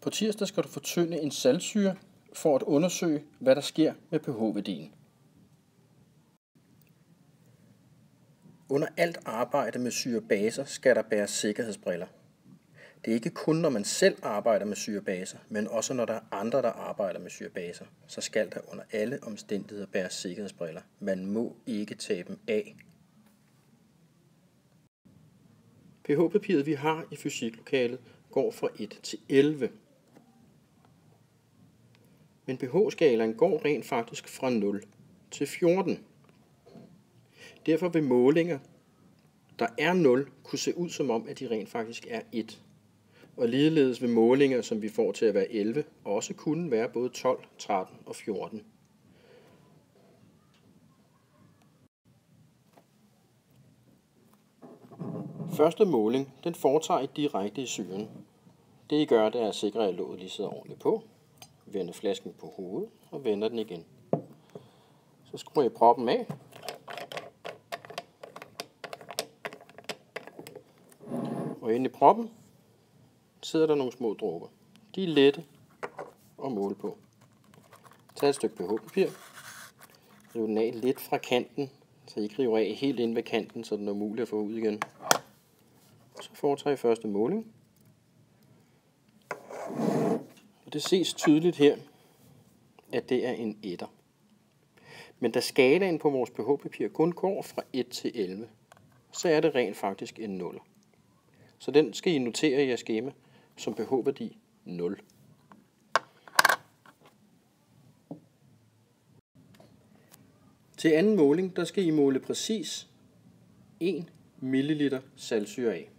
På tirsdag skal du fortynde en saltsyre for at undersøge, hvad der sker med pH-værdien. Under alt arbejde med syrebaser skal der bæres sikkerhedsbriller. Det er ikke kun, når man selv arbejder med syrebaser, men også når der er andre, der arbejder med syrebaser, så skal der under alle omstændigheder bæres sikkerhedsbriller. Man må ikke tage dem af. pH-papiret, vi har i fysiklokalet, går fra 1 til 11. Men pH-skalaen går rent faktisk fra 0 til 14. Derfor vil målinger, der er 0, kunne se ud som om, at de rent faktisk er 1. Og ligeledes vil målinger, som vi får til at være 11, også kunne være både 12, 13 og 14. Første måling, den foretager I direkte i syren. Det I gør, det er at sikre, at låget lige sidder ordentligt på. Vender flasken på hovedet og vender den igen. Så skruer I proppen af. Og inde i proppen sidder der nogle små dråber. De er lette at måle på. Tag et stykke pH-papir. Riv den af lidt fra kanten, så I ikke river af helt ind ved kanten, så den er muligt at få ud igen. Så foretager I første måling. Og det ses tydeligt her, at det er en etter. Men da skalaen på vores pH-papir kun går fra 1 til 11, så er det rent faktisk en 0. Så den skal I notere i jeres skema som pH-værdi 0. Til anden måling, der skal I måle præcis 1 ml saltsyre af.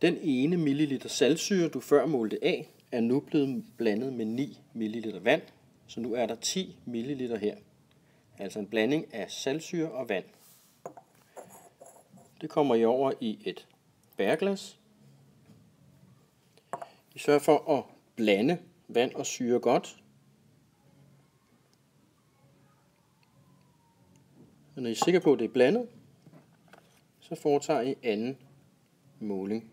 Den ene milliliter saltsyre, du før målte af, er nu blevet blandet med 9 ml vand, så nu er der 10 ml her. Altså en blanding af saltsyre og vand. Det kommer I over i et bæreglas. I sørger for at blande vand og syre godt. Og når I er sikre på, at det er blandet, så foretager I anden måling.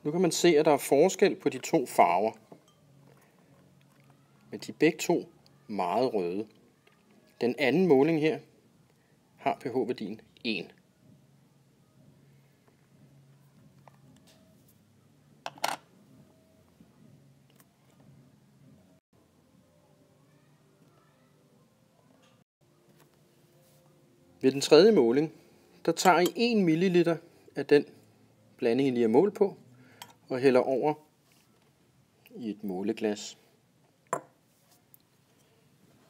Nu kan man se, at der er forskel på de to farver. Men de er begge to meget røde. Den anden måling her har pH-værdien 1. Ved den tredje måling, der tager I 1 ml af den blanding, I lige har målt på, og hælder over i et måleglas.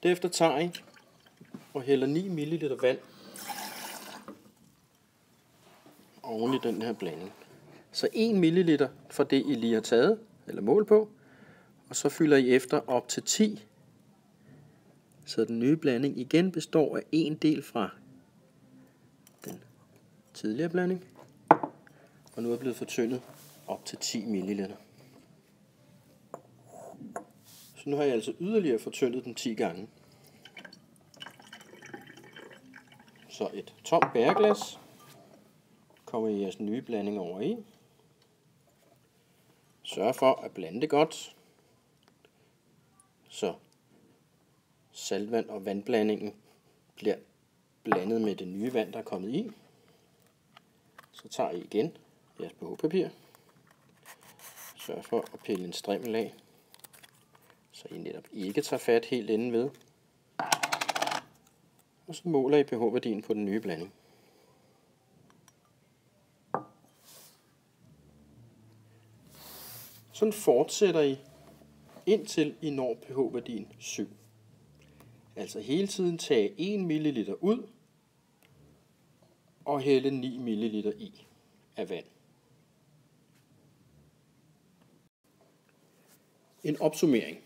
Derefter tager I og hælder 9 ml vand oven i den her blanding. Så 1 ml for det, I lige har taget eller målt på, og så fylder I efter op til 10. Så den nye blanding igen består af en del fra den tidligere blanding, og nu er blevet fortyndet op til 10 ml. Så nu har jeg altså yderligere fortyndet den 10 gange. Så et tomt bæreglas kommer I jeres nye blanding over i. Sørg for at blande det godt, så saltvand og vandblandingen bliver blandet med det nye vand, der er kommet i. Så tager I igen jeres pH-papir. Sørg for at pille en strimmel af, så I netop ikke tager fat helt inde ved. Og så måler I pH-værdien på den nye blanding. Sådan fortsætter I, indtil I når pH-værdien 7. Altså hele tiden tage 1 ml ud og hælde 9 ml i af vand. En opsummering.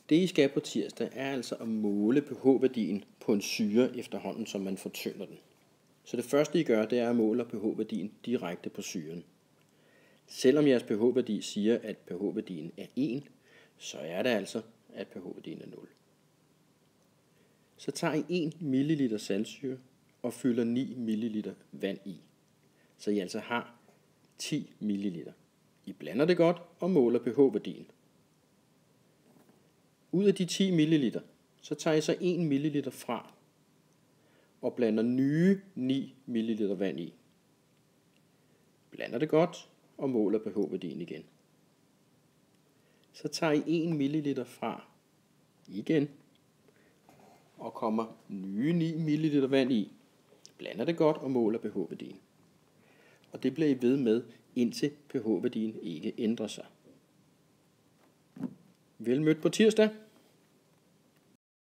Det I skal på tirsdag er altså at måle pH-værdien på en syre efterhånden, som man fortynder den. Så det første I gør, det er at måle pH-værdien direkte på syren. Selvom jeres pH-værdi siger, at pH-værdien er 1, så er det altså, at pH-værdien er 0. Så tager I 1 ml saltsyre og fylder 9 ml vand i. Så I altså har 10 ml. I blander det godt og måler pH-værdien. Ud af de 10 ml, så tager I så 1 ml fra og blander nye 9 ml vand i. Blander det godt og måler pH-værdien igen. Så tager I 1 ml fra igen og kommer nye 9 ml vand i. Blander det godt og måler pH-værdien. Og det bliver I ved med, indtil pH-værdien ikke ændrer sig. Vel mødt på tirsdag.